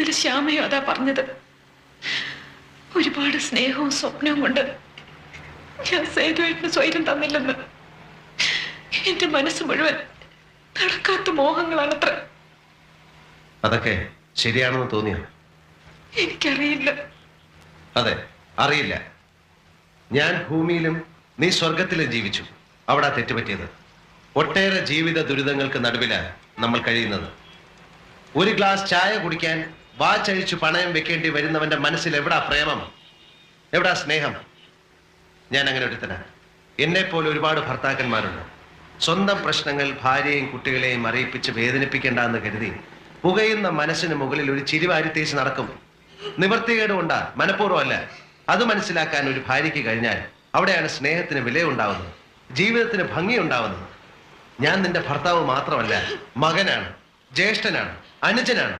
ഇന്നലെ ശ്യാമയോ അതാ പറഞ്ഞത്. ഒരുപാട് സ്നേഹവും സ്വപ്നവും കൊണ്ട് ഞാൻ സേതുവേട്ടന് സ്വൈരം തന്നില്ലെന്ന്. എന്റെ മനസ്സ് മുഴുവൻ നടക്കാത്ത മോഹങ്ങളാണത്ര. അതൊക്കെ ശരിയാണെന്ന് തോന്നിയോ? എനിക്കറിയില്ല. അതെ, അറിയില്ല. ഞാൻ ഭൂമിയിലും നീ സ്വർഗത്തിലും ജീവിച്ചു. അവിടെ തെറ്റുപറ്റിയത്. ഒട്ടേറെ ജീവിത ദുരിതങ്ങൾക്ക് നടുവിലാണ് നമ്മൾ കഴിയുന്നത്. ഒരു ഗ്ലാസ് ചായ കുടിക്കാൻ വാച്ചഴിച്ചു പണയം വെക്കേണ്ടി വരുന്നവന്റെ മനസ്സിൽ എവിടാ പ്രേമം, എവിടാ സ്നേഹം? ഞാൻ അങ്ങനെ ഒരുത്തനാ. എന്നെ പോലെ ഒരുപാട് ഭർത്താക്കന്മാരുണ്ട്. സ്വന്തം പ്രശ്നങ്ങൾ ഭാര്യയെയും കുട്ടികളെയും അറിയിപ്പിച്ച് വേദനിപ്പിക്കേണ്ടെന്ന് കരുതി പുകയുന്ന മനസ്സിന് മുകളിൽ ഒരു ചിരിവാരിത്തേച്ച് നടക്കും. നിവൃത്തികേടുകൊണ്ടാ, മനഃപൂർവ്വമല്ല. അത് മനസ്സിലാക്കാൻ ഒരു ഭാര്യയ്ക്ക് കഴിഞ്ഞാൽ അവിടെയാണ് സ്നേഹത്തിന് വിലയുണ്ടാവുന്നത്, ജീവിതത്തിന് ഭംഗിയുണ്ടാവുന്നത്. ഞാൻ നിന്റെ ഭർത്താവ് മാത്രമല്ല, മകനാണ്, ജ്യേഷ്ഠനാണ്, അനുജനാണ്.